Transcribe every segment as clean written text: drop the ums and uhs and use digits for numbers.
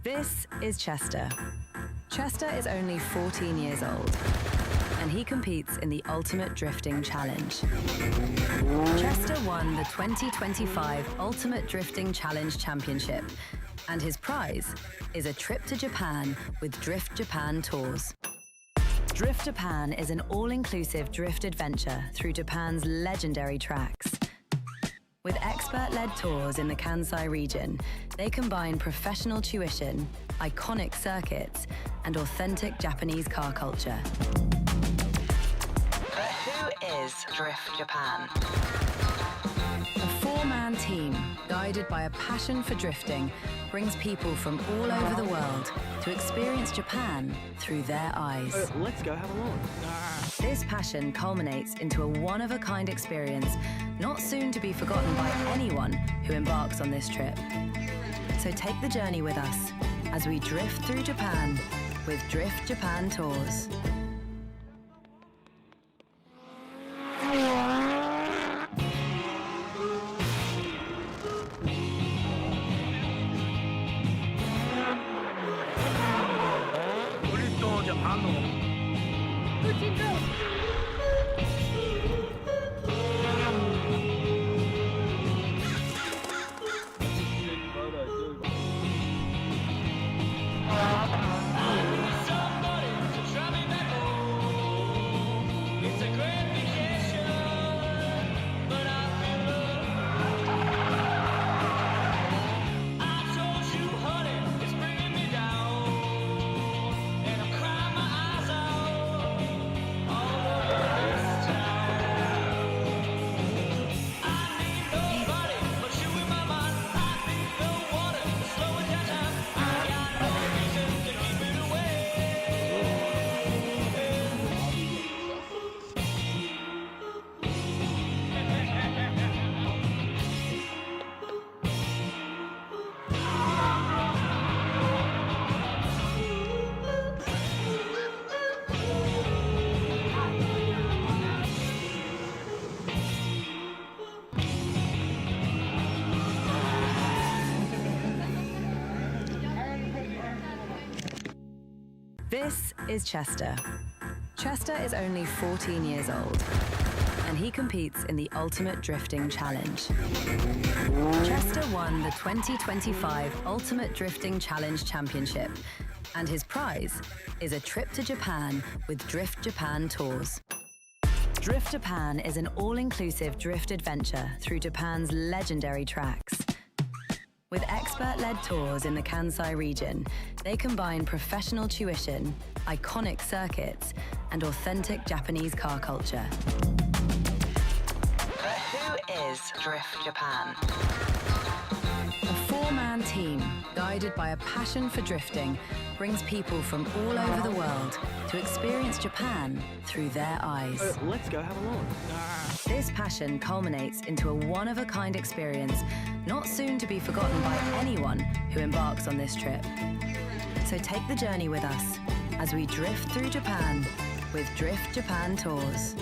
This is Chester. Chester is only 14 years old, and he competes in the Ultimate Drifting Challenge. Chester won the 2025 Ultimate Drifting Challenge Championship, and his prize is a trip to Japan with Drift Japan Tours. Drift Japan is an all-inclusive drift adventure through Japan's legendary tracks. With expert-led tours in the Kansai region, they combine professional tuition, iconic circuits, and authentic Japanese car culture. But who is Drift Japan? A four-man team, guided by a passion for drifting, brings people from all over the world to experience Japan through their eyes. Let's go have a look. This passion culminates into a one-of-a-kind experience not soon to be forgotten by anyone who embarks on this trip. So take the journey with us as we drift through Japan with Drift Japan Tours. This is Chester. Chester is only 14 years old, and he competes in the Ultimate Drifting Challenge. Chester won the 2025 Ultimate Drifting Challenge Championship, and his prize is a trip to Japan with Drift Japan Tours. Drift Japan is an all-inclusive drift adventure through Japan's legendary tracks. With expert-led tours in the Kansai region, they combine professional tuition, iconic circuits, and authentic Japanese car culture. But who is Drift Japan? A four-man team, guided by a passion for drifting, brings people from all over the world to experience Japan through their eyes. Let's go have a look. This passion culminates into a one-of-a-kind experience not soon to be forgotten by anyone who embarks on this trip. So take the journey with us as we drift through Japan with Drift Japan Tours.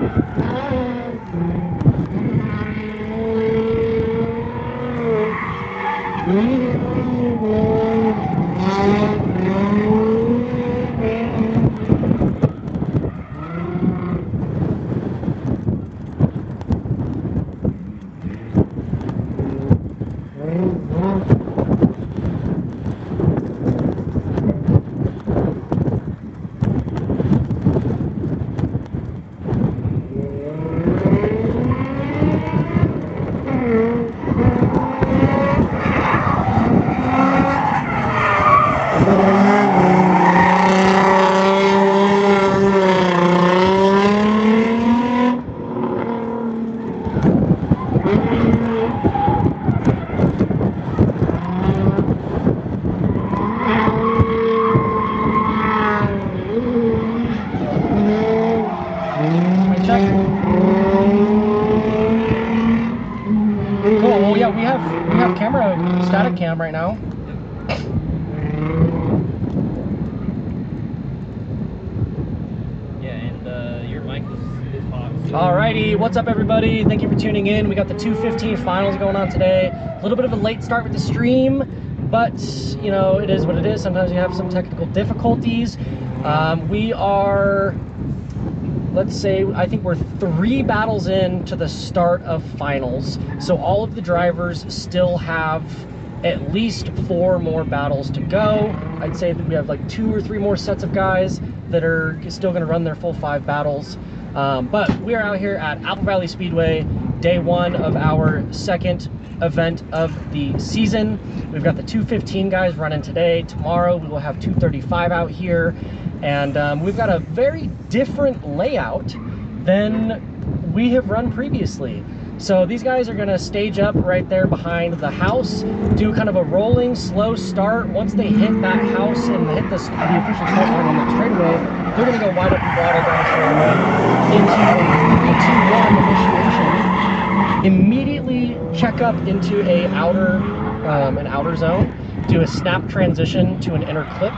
Cool. Well, yeah, we have camera static cam right now. Yeah, and your mic is hot. Alrighty, what's up, everybody? Thank you for tuning in. We got the 215 finals going on today. A little bit of a late start with the stream, but you know, it is what it is. Sometimes you have some technical difficulties. We are, let's say, I think we're 3 battles in to the start of finals. So all of the drivers still have at least 4 more battles to go. I'd say that we have like 2 or 3 more sets of guys that are still gonna run their full 5 battles. But we are out here at Apple Valley Speedway, day 1 of our 2nd event of the season. We've got the 215 guys running today. Tomorrow we will have 235 out here. And we've got a very different layout than we have run previously. So these guys are gonna stage up right there behind the house, do kind of a rolling, slow start. Once they hit that house and hit the official start line on the straightaway, they're gonna go wide open throttle down the straightaway into a 3-2-1 initiation. Immediately check up into an outer zone, do a snap transition to an inner clip,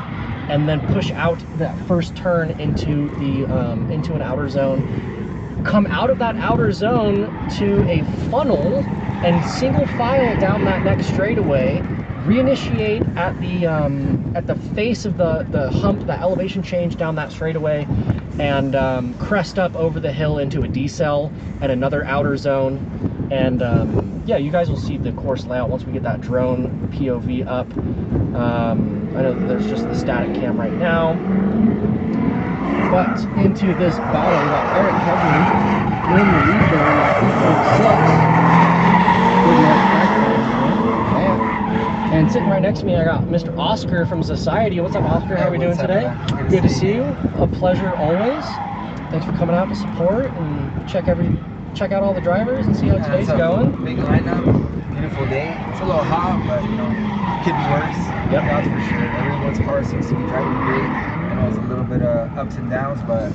and then push out that first turn into the into an outer zone. Come out of that outer zone to a funnel and single file down that next straightaway. Reinitiate at the face of the hump, the elevation change down that straightaway, and crest up over the hill into a decel at another outer zone. And yeah, you guys will see the course layout once we get that drone POV up. I know that there's just the static cam right now. But into this battle, we got Eric Hedley in the lead there at 2.6. And sitting right next to me, I got Mr. Oscar from Society. What's up, Oscar? How are we doing today? Good to see you. A pleasure always. Thanks for coming out to support and check out all the drivers and see how today's going. Big lineup, beautiful day. It's a little hot, but you know, could be worse. Yep, that's for sure. Everyone's car seems to be driving great. I know it's a little bit of ups and downs, but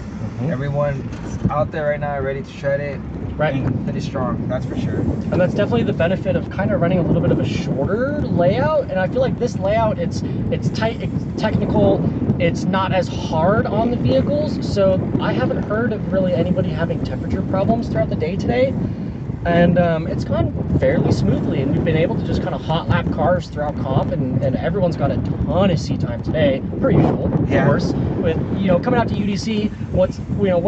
everyone's out there right now ready to shred it. Right. And finish strong, that's for sure. And that's definitely the benefit of kind of running a little bit of a shorter layout. And I feel like this layout, it's tight, it's technical, it's not as hard on the vehicles. So I haven't heard of really anybody having temperature problems throughout the day today. And it's gone fairly smoothly, and we've been able to just kind of hot lap cars throughout comp, and everyone's got a ton of seat time today, per usual, of course. With, you know, coming out to UDC, what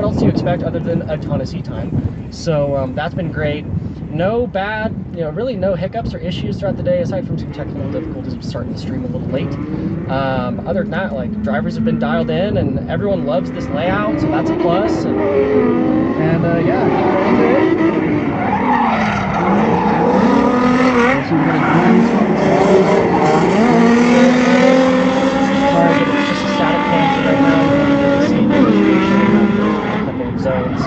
else do you expect other than a ton of seat time? So that's been great. No bad, really no hiccups or issues throughout the day, aside from some technical difficulties of starting the stream a little late. Other than that, like, drivers have been dialed in, and everyone loves this layout, so that's a plus. And yeah, get into it. So we're gonna sorry, but it's just a static cam right now. You can see the illustration of a couple of zones.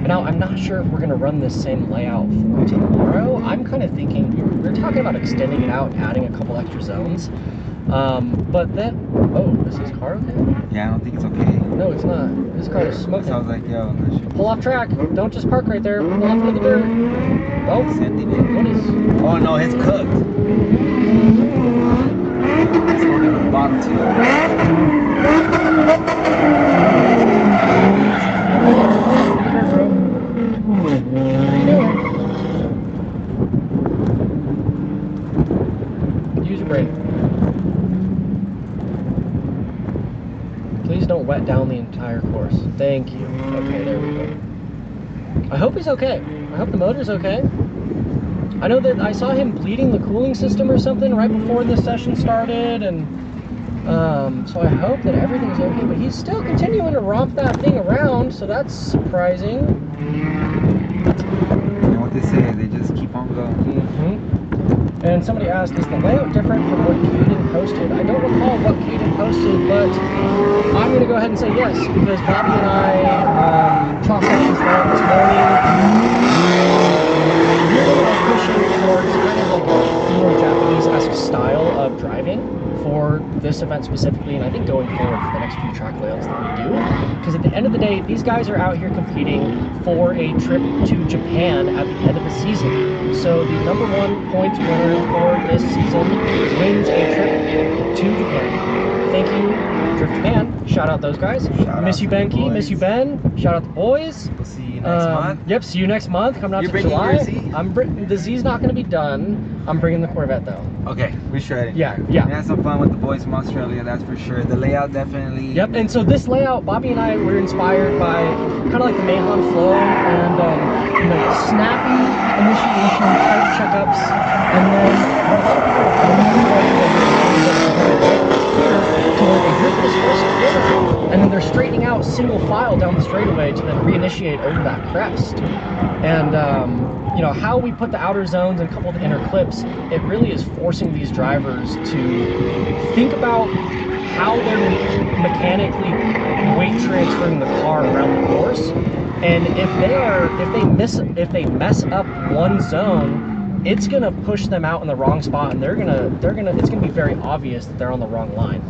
Now, I'm not sure if we're going to run this same layout for tomorrow. I'm kind of thinking, we're talking about extending it out, adding a couple extra zones. But then, oh, is his car okay? Yeah, I don't think it's okay. No, it's not. His car is smoking. So I was like, yo, that should Pull off track. Don't just park right there. Pull off into the dirt. Oh, sending it. what is? Oh no, it's cooked. It's going to the bottom too. Use your brake. Please don't wet down the entire course. Thank you. Okay, there we go. I hope he's okay. I hope the motor's okay. I know that I saw him bleeding the cooling system or something right before this session started, and so I hope that everything's okay, but he's still continuing to romp that thing around, so that's surprising. And what they say, they just keep on going. And somebody asked, is the layout different from what Caden posted? I don't recall what Caden posted, but I'm going to go ahead and say yes, because Bobby and I cross sections there this morning. Really are pushing towards kind of like a more Japanese-esque style of driving for this event specifically, and I think going forward for the next few track layouts that we do. Because at the end of the day, these guys are out here competing for a trip to Japan at the end of the season. So the #1 points winner for this season wins a trip to Japan. Thank you, Drift Japan. Shout out those guys. Miss you, Benki. Miss you, Ben. Shout out the boys. We'll see you next month. Yep, see you next month. Coming out You're to bringing July. your Z? The Z's not going to be done. I'm bringing the Corvette though. Okay, we shredded. Yeah. We had some fun with the boys from Australia, that's for sure. The layout definitely. Yep, and so this layout, Bobby and I were inspired by kind of like the Mahon flow and snappy initiation type checkups, and then and then they're straightening out single file down the straightaway to then reinitiate over that crest. And how we put the outer zones and a couple of the inner clips, it really is forcing these drivers to think about how they're mechanically weight transferring the car around the course. And if they mess up one zone, it's gonna push them out in the wrong spot, and it's gonna be very obvious that they're on the wrong line.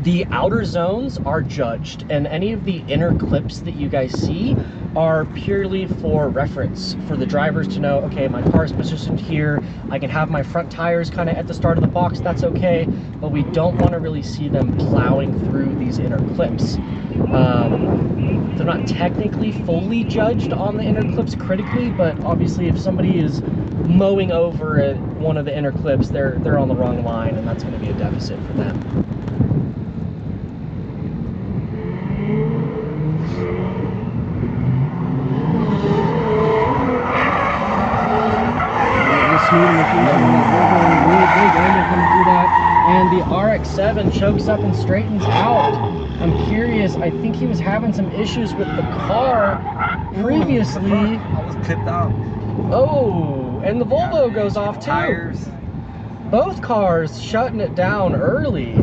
The outer zones are judged, and any of the inner clips that you guys see are purely for reference, for the drivers to know, okay, my car is positioned here, I can have my front tires kind of at the start of the box, that's okay, but we don't want to really see them plowing through these inner clips. They're not technically fully judged on the inner clips critically, but obviously if somebody is mowing over at one of the inner clips, they're on the wrong line, and that's going to be a deficit for them. And the RX-7 chokes up and straightens out. I'm curious, I think he was having some issues with the car previously. I was clipped out. Oh, and the Volvo goes off too. Tires. Both cars shutting it down early.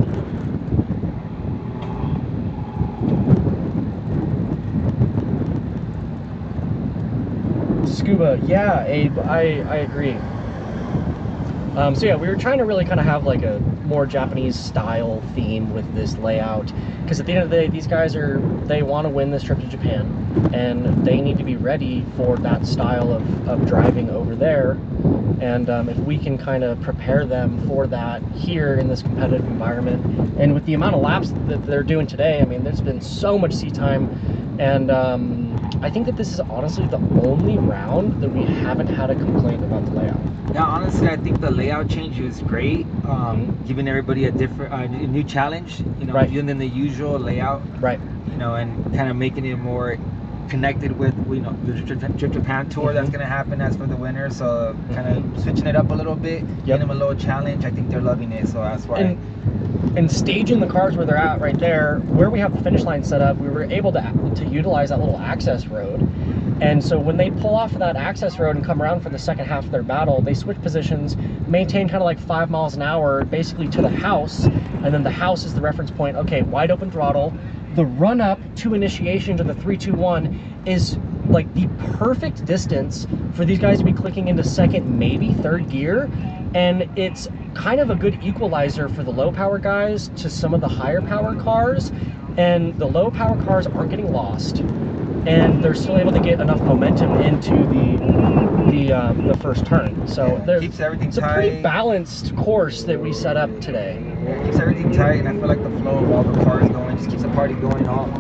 Scuba, yeah, Abe, I agree. So yeah, we were trying to really kind of have like a more Japanese style theme with this layout, because at the end of the day, these guys they want to win this trip to Japan, and they need to be ready for that style of driving over there. And if we can kind of prepare them for that here in this competitive environment, and with the amount of laps that they're doing today, I mean, there's been so much seat time, and I think that this is honestly the only round that we haven't had a complaint about the layout. Yeah, honestly, I think the layout change was great, giving everybody a different, a new challenge, Right. than the usual layout, Right. And kind of making it more connected with, the Drift Japan tour that's going to happen as for the winter. So kind of switching it up a little bit, giving them a little challenge. I think they're loving it, so that's why. And staging the cars where they're at right there, where we have the finish line set up, we were able to utilize that little access road. And so when they pull off of that access road and come around for the second half of their battle, they switch positions, maintain kind of like 5 miles an hour, basically to the house, and then the house is the reference point. Okay, wide open throttle. The run up to initiation to the 3-2-1 is like the perfect distance for these guys to be clicking into second, maybe third gear. and it's kind of a good equalizer for the low power guys to some of the higher power cars, and the low power cars aren't getting lost, and they're still able to get enough momentum into the first turn. So keeps everything it's a tight. pretty balanced course that we set up today. Yeah, it keeps everything tight, and I feel like the flow of all the cars going just keeps the party going on.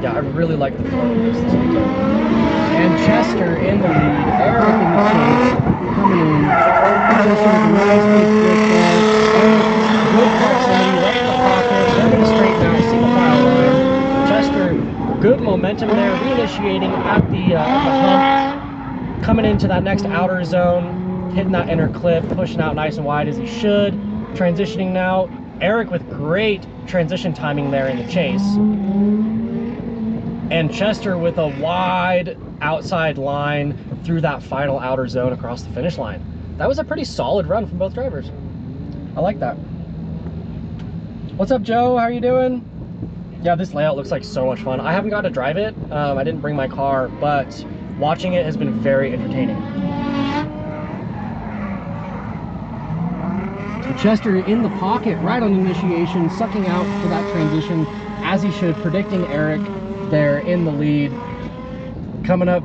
Yeah, I really like the flow of this weekend. And Chester in the lead, Eric in the chase, coming in. Chester with a nice big flip there. Eric, good proximity, right in the pocket. They're going to straighten out, single file line. Chester, good momentum there, reinitiating at the hump. Coming into that next outer zone, hitting that inner clip, pushing out nice and wide as he should. Transitioning now. Eric with great transition timing there in the chase. And Chester with a wide outside line through that final outer zone across the finish line. That was a pretty solid run from both drivers. I like that. What's up, Joe? How are you doing? Yeah, this layout looks like so much fun. I haven't got to drive it. I didn't bring my car, but watching it has been very entertaining. Chester in the pocket, right on initiation, sucking out for that transition as he should, predicting Eric there in the lead. Coming up,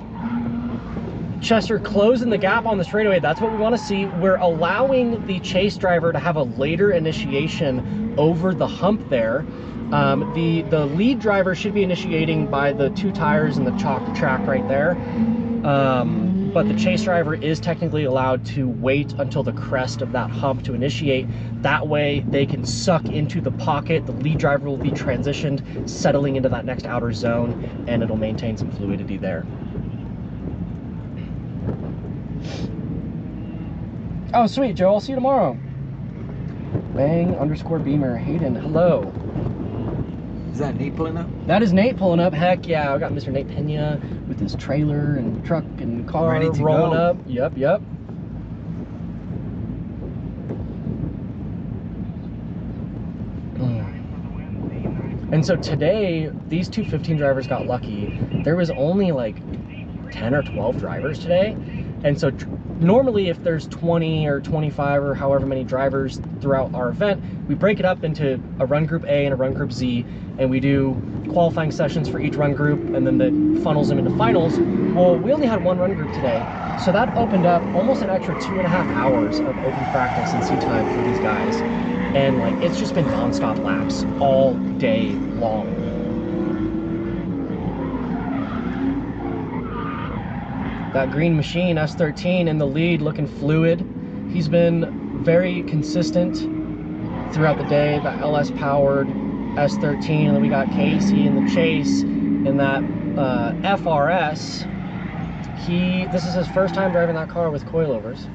Chester closing the gap on the straightaway. That's what we want to see. We're allowing the chase driver to have a later initiation over the hump there. The lead driver should be initiating by the 2 tires and the chalk track right there. But the chase driver is technically allowed to wait until the crest of that hump to initiate. That way they can suck into the pocket. The lead driver will be transitioned, settling into that next outer zone, and it'll maintain some fluidity there. Oh, sweet, Joe. I'll see you tomorrow. Bang_Beamer. Hayden, hello. Is that Nate pulling up? That is Nate pulling up. Heck yeah, I got Mr. Nate Pena with his trailer and truck and car rolling up. Yep. And so today, these 215 drivers got lucky. There was only like 10 or 12 drivers today. And so normally if there's 20 or 25 or however many drivers throughout our event, we break it up into a run group A and a run group Z, and we do qualifying sessions for each run group, and then that funnels them into finals. Well, we only had 1 run group today, so that opened up almost an extra 2.5 hours of open practice and seat time for these guys. And like, it's just been nonstop laps all day long. That green machine, S13, in the lead, looking fluid. He's been very consistent throughout the day. That LS powered S13, and then we got Casey in the chase in that FRS. This is his first time driving that car with coilovers.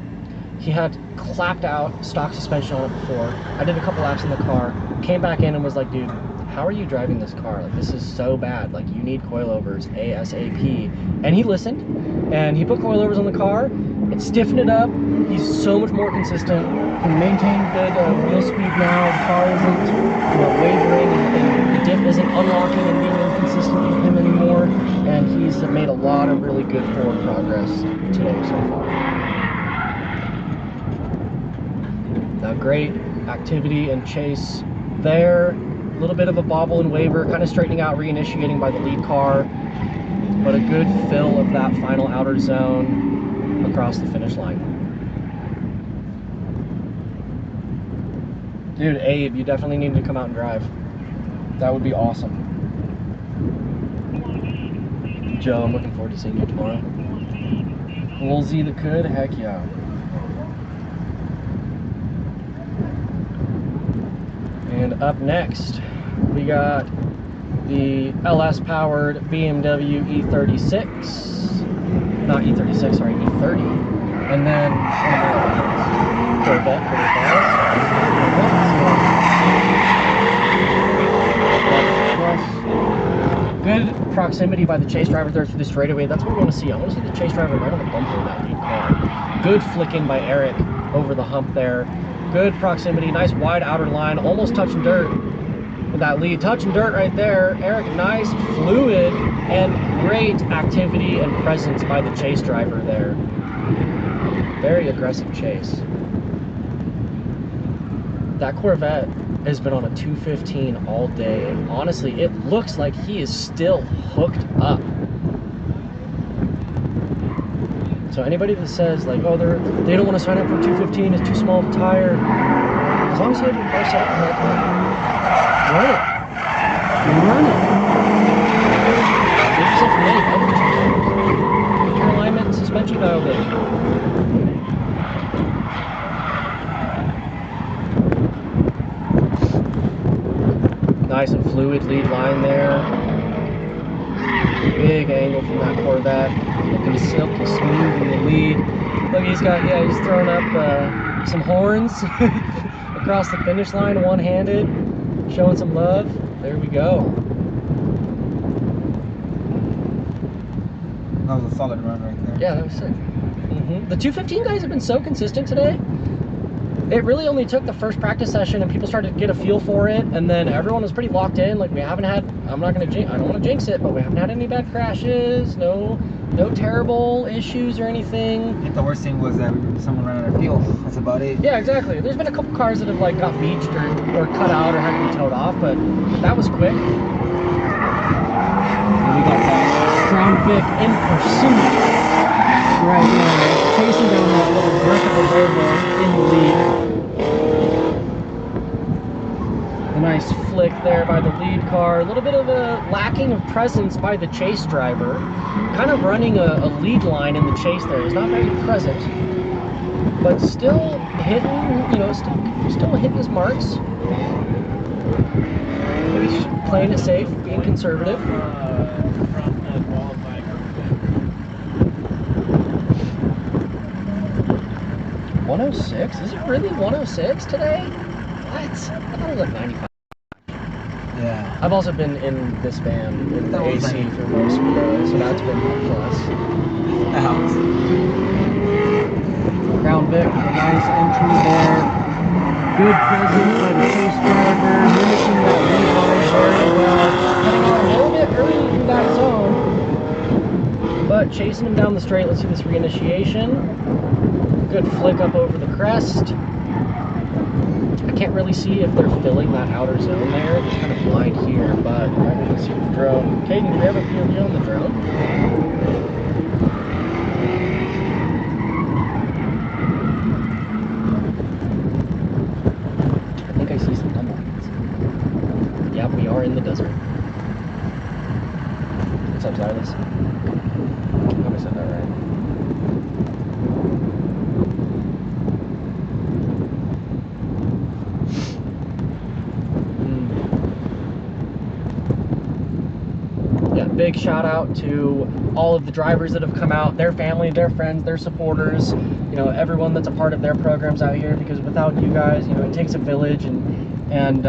He had clapped out stock suspension on it before. I did a couple laps in the car, came back in and was like, dude, how are you driving this car? Like, this is so bad. Like, you need coilovers ASAP. And he listened, and he put coilovers on the car. It stiffened it up. He's so much more consistent. Can maintain good wheel speed now. The car isn't, wavering, and the diff isn't unlocking and being inconsistent with him anymore. And he's made a lot of really good forward progress today so far. Now, great activity and chase there. A little bit of a bobble and waver, kind of straightening out, reinitiating by the lead car, but a good fill of that final outer zone across the finish line. Dude, Abe, you definitely need to come out and drive. That would be awesome. Joe, I'm looking forward to seeing you tomorrow. Lil Z the could, heck yeah. And up next, we got the LS powered BMW E36, not E36, sorry, E30, and then Corvette pretty fast. Good proximity by the chase driver there through the straightaway. That's what we want to see. I want to see the chase driver right on the bumper of that lead car. Good flicking by Eric over the hump there. Good proximity, nice wide outer line, almost touching dirt with that lead. Touching dirt right there. Eric, nice, fluid, and great activity and presence by the chase driver there. Very aggressive chase. that Corvette has been on a 215 all day. And honestly, it looks like he is still hooked up. So anybody that says like, oh, they don't want to sign up for 215, it's too small of a tire, as long as you have your car set up correctly, run it. Run it. Give yourself a minute every 2 times. Get your alignment and suspension dialed in. Nice and fluid lead line there. Big angle from that Corvette. Looking silky smooth in the lead. Look, he's throwing up some horns across the finish line, one-handed, showing some love. There we go. That was a solid run right there. Yeah, that was sick. The 215 guys have been so consistent today. It really only took the first practice session and people started to get a feel for it, and then everyone was pretty locked in. Like, we haven't had, I don't want to jinx it, but we haven't had any bad crashes, no terrible issues or anything. I think the worst thing was that someone ran out of fuel. That's about it. Yeah, exactly. There's been a couple cars that have like got beached or cut out or had to be towed off, but that was quick. And we got Crown Vic in pursuit right now, chasing down that little brick of a Volvo in the lead. A nice flick there by the lead car. A little bit of a lacking of presence by the chase driver. Kind of running a lead line in the chase there. He's not very present, but still hitting, you know, still hitting his marks. Maybe playing it safe, being conservative. 106? Is it really 106 today? What? I thought it was like 95. Yeah. I've also been in this van in the AC for most of the day, so that's been a plus. That helps. Crown Vic, a nice entry there. Good presence by the chase driver, mimicking that lead line very well. Cutting out a little bit early through that zone, but chasing him down the straight. Let's see this reinitiation. Good flick up over the crest. I can't really see if they're filling that outer zone there. It's kind of blind here, but I'm going to see the drone. Caden, do we have a POV on the drone? I think I see some tumbleweeds. Yep, we are in the desert. What's up, Silas? I hope I said that right. Big shout out to all of the drivers that have come out, their family, their friends, their supporters, you know, everyone that's a part of their programs out here, because without you guys, you know, it takes a village, and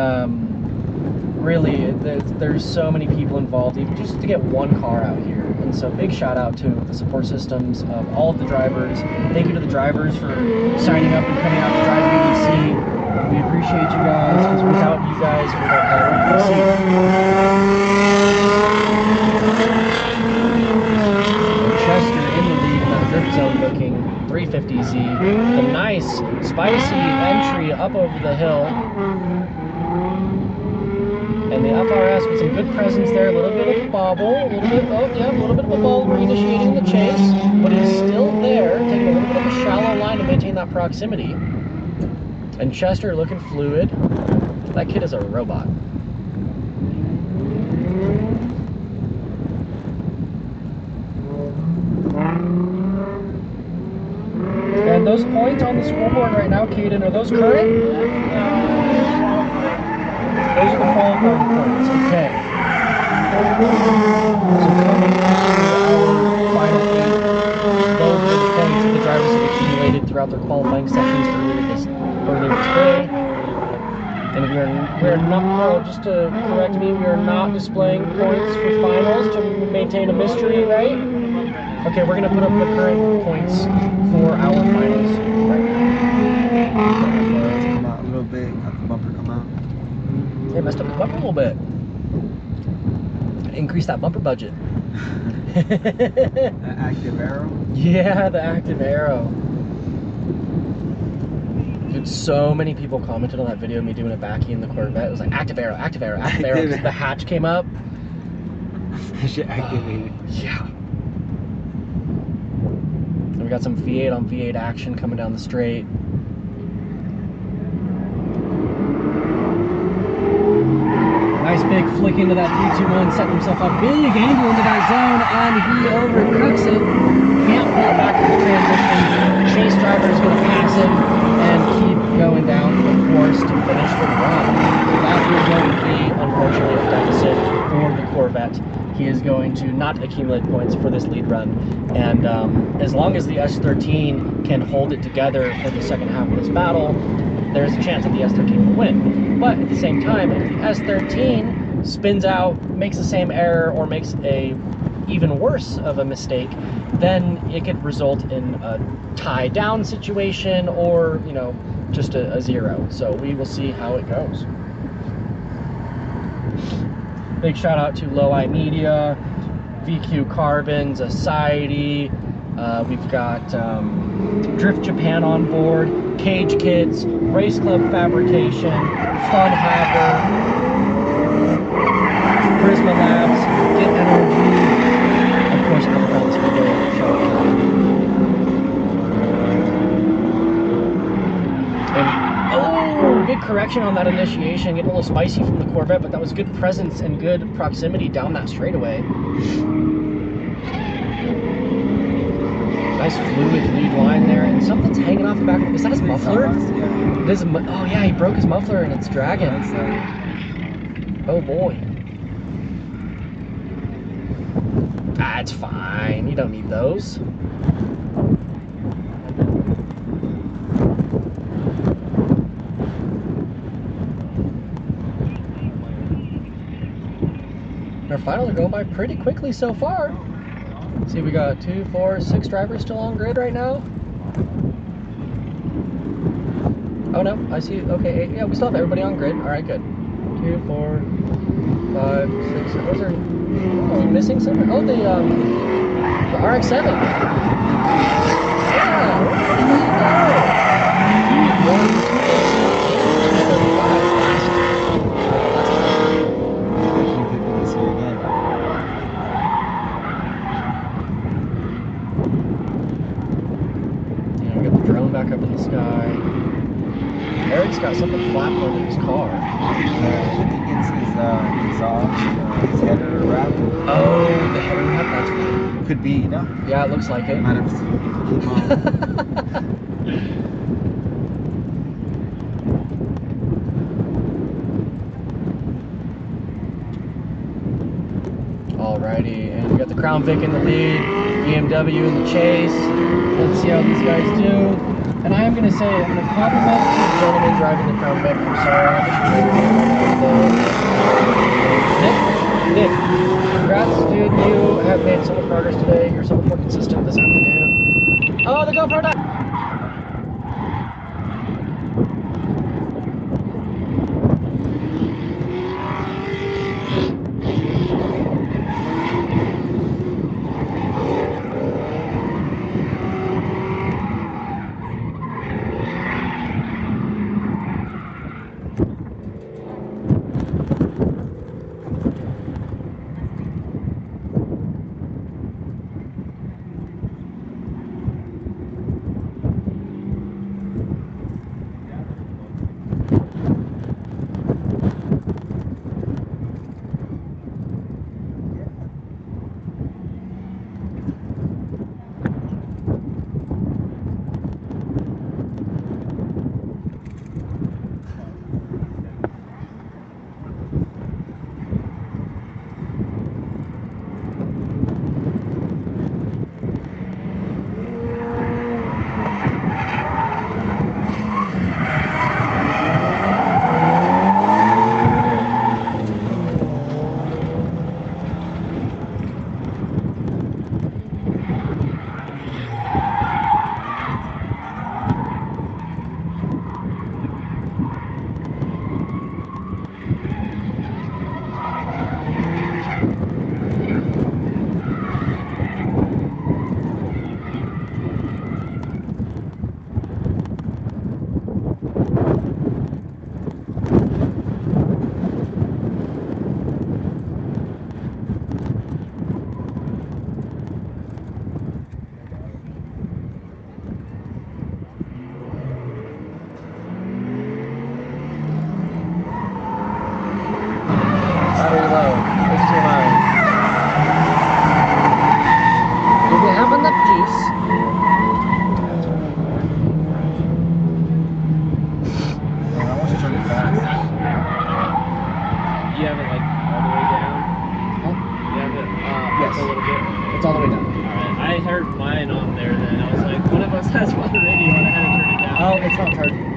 really there's so many people involved even just to get one car out here. And so big shout out to the support systems of all of the drivers. Thank you to the drivers for signing up and coming out to drive BBC. We appreciate you guys, because without you guys, we don't have Chester in the lead in that drift zone looking 350Z. A nice spicy entry up over the hill. And the FRS with some good presence there, a little bit of a bobble, a little bit of a bobble reinitiating the chase, but he's still there, taking a little bit of a shallow line to maintain that proximity. And Chester looking fluid. That kid is a robot. And those points on the scoreboard right now, Caden, are those current? Those are the qualifying points. Okay. So coming into our final 8, those are the points that the drivers have accumulated throughout their qualifying sessions earlier today. And we're not, just to correct me, we are not displaying points for finals to maintain a mystery, right? Okay, we're gonna put up the current points for our finals right now. Come out a little bit, have the bumper come out. They messed up the bumper a little bit. Increase that bumper budget. The active arrow? Yeah, the active arrow. Good Dude, so many people commented on that video of me doing a backy in the Corvette. It was like, active arrow, active arrow, active arrow, because the hatch came up. I should activate it. Yeah. And we got some V8 on V8 action coming down the straight. Nice big flick into that 3-2-1, setting himself up. Big angle into that zone, and he overcooks it. Can't pull it back into transition. Chase driver is going to pass him and keep going down the course to finish the run. That is going to be, unfortunately, a deficit for the Corvette. He is going to not accumulate points for this lead run. And as long as the S13 can hold it together for the second half of this battle, there's a chance that the S13 will win. But at the same time, if the S13 spins out, makes the same error, or makes a even worse of a mistake, then it could result in a tie down situation, or, you know, just a zero. So we will see how it goes. Big shout out to Low Eye Media, VQ Carbon, Society. We've got Drift Japan on board, Cage Kids, Race Club Fabrication, Fun Hacker, Prisma Labs, Get Energy, of course, Alphonse Video, shout out to them. And, oh, big correction on that initiation, getting a little spicy from the Corvette, but that was good presence and good proximity down that straightaway. Nice fluid lead line there, and something's hanging off the back of it. Is that his muffler? Yeah. It is oh yeah, he broke his muffler and it's dragging. Oh boy. Ah, it's fine. You don't need those. Our finals are going by pretty quickly so far. See, we got 2, 4, 6 drivers still on grid right now. Oh no, I see. Okay, 8. Yeah, we still have everybody on grid. All right, good. 2, 4, 5, 6. Those are. Oh, are we missing something? Oh, the RX-7. Yeah. Where did he go? 1, 2, 13. We got the drone back up in the sky. Eric's got something flapping under his car. I think it's his exhaust, his header wrap. Oh, the header wrap, that's cool. Could be, you know? Yeah, it looks like it. Might have Alrighty, and we got the Crown Vic in the lead, BMW in the chase. Let's see how these guys do. And I am going to say, I'm going to compliment the gentleman driving the Crown Vic. I'm sorry, I should Nick, congrats, dude. You have made so much progress today. You're so much more consistent this afternoon. Oh, the GoPro died! Yes. A little bit. It's all the way down. Alright, I heard mine on there then. I was like, one of us has one radio and I had to turn it down. Oh, it's not charging.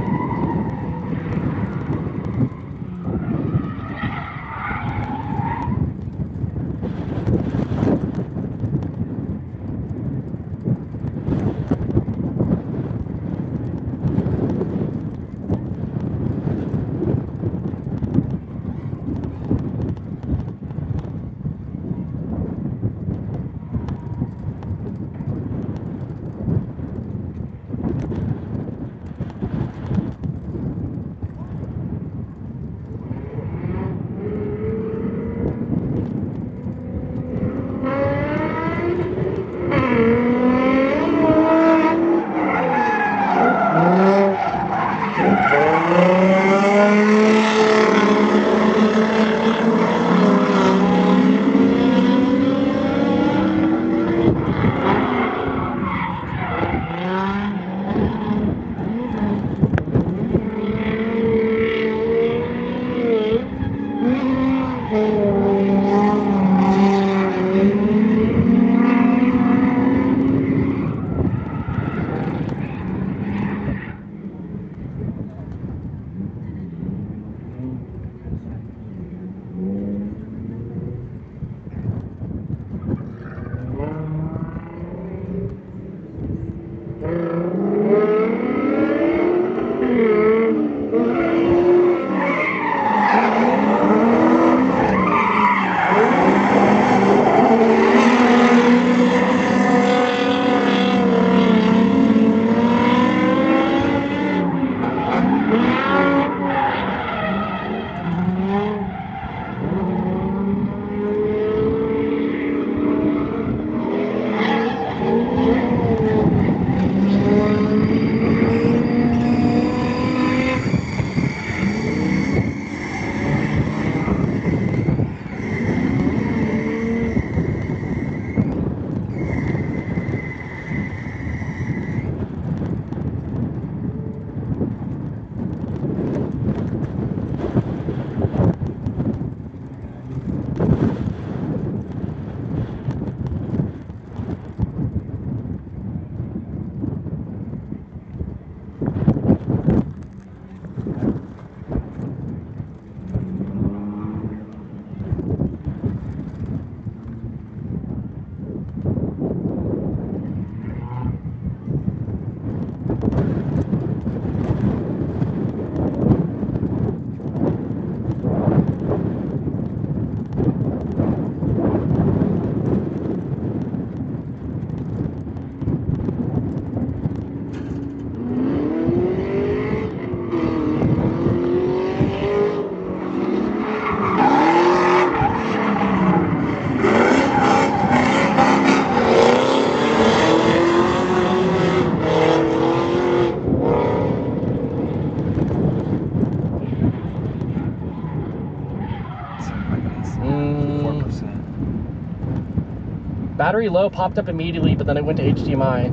Battery low popped up immediately, but then it went to HDMI.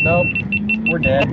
Nope, we're dead.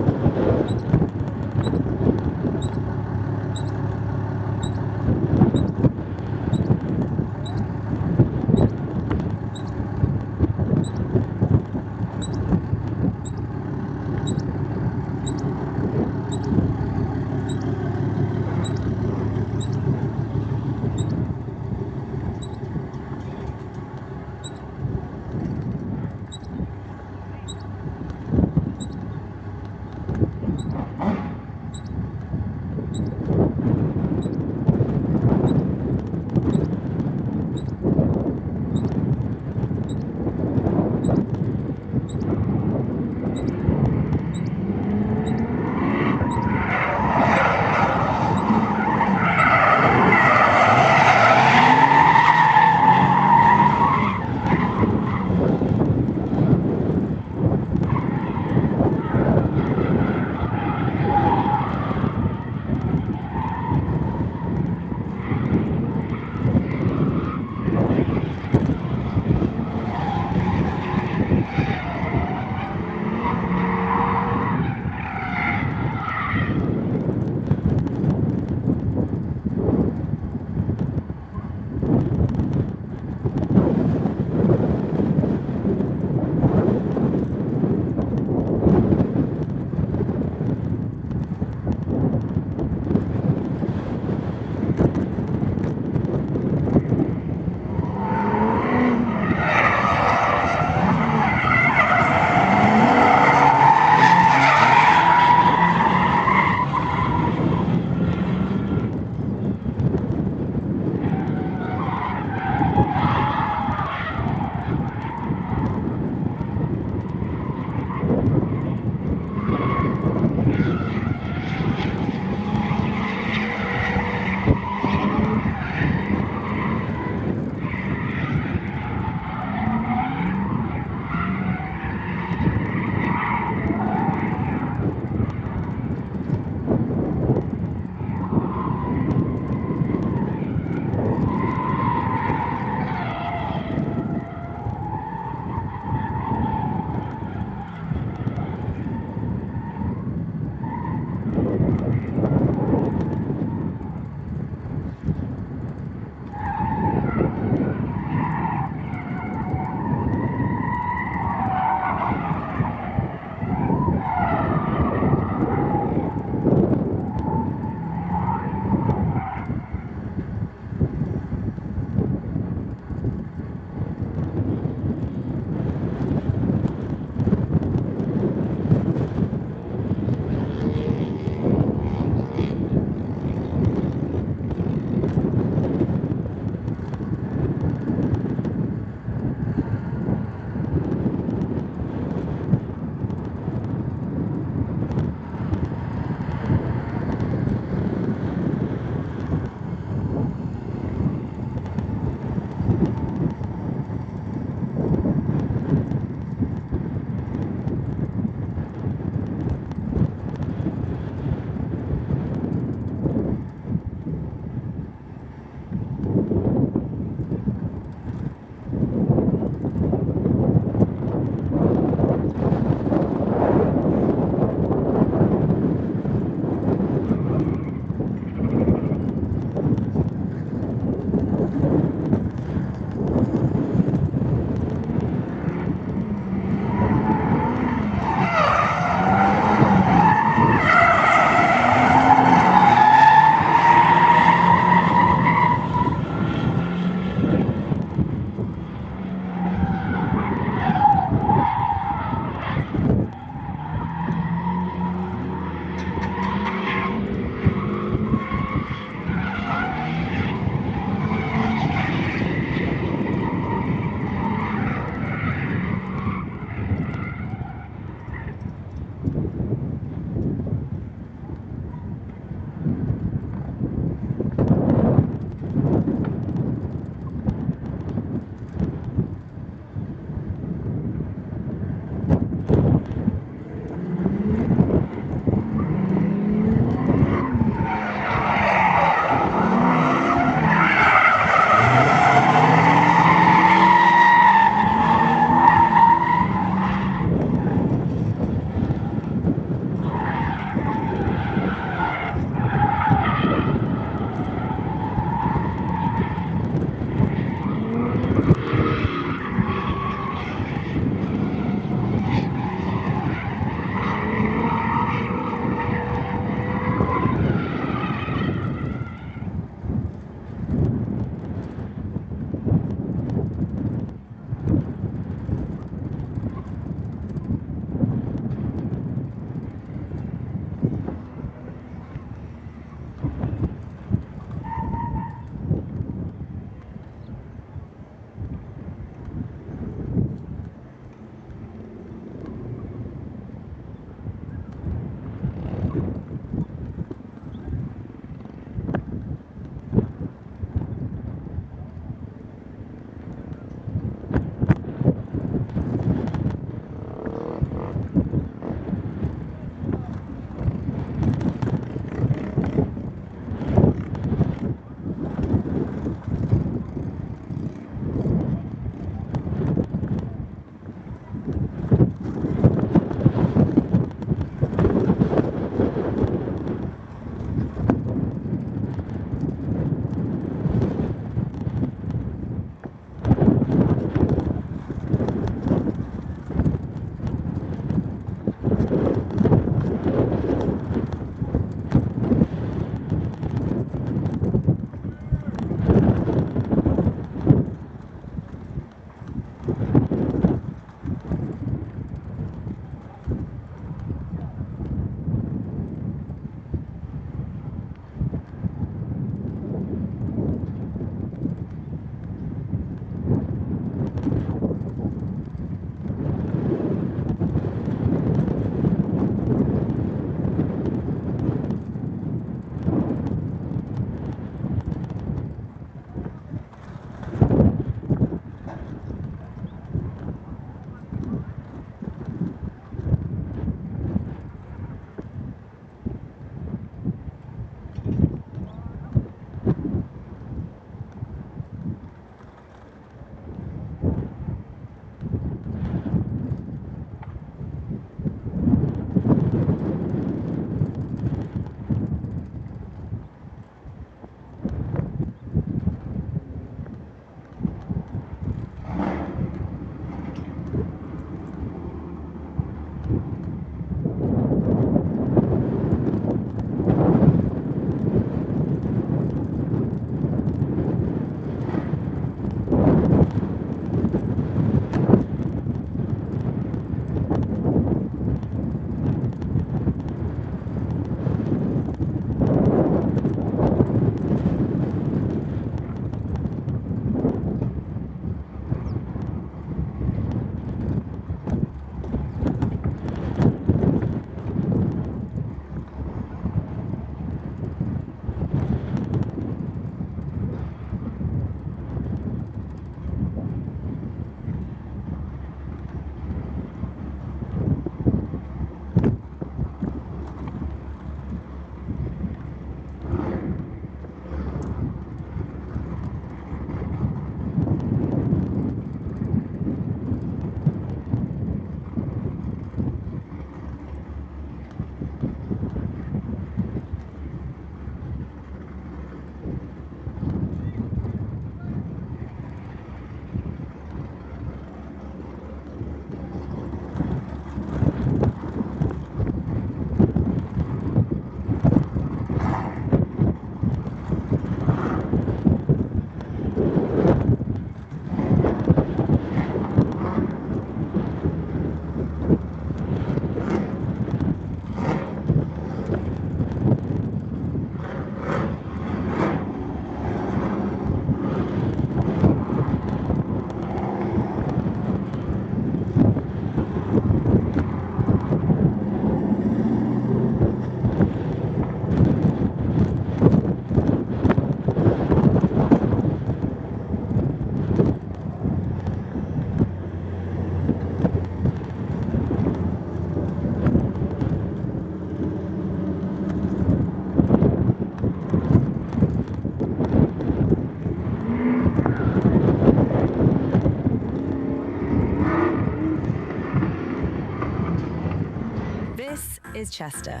This is Chester.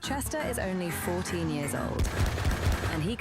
Chester is only 14 years old, and he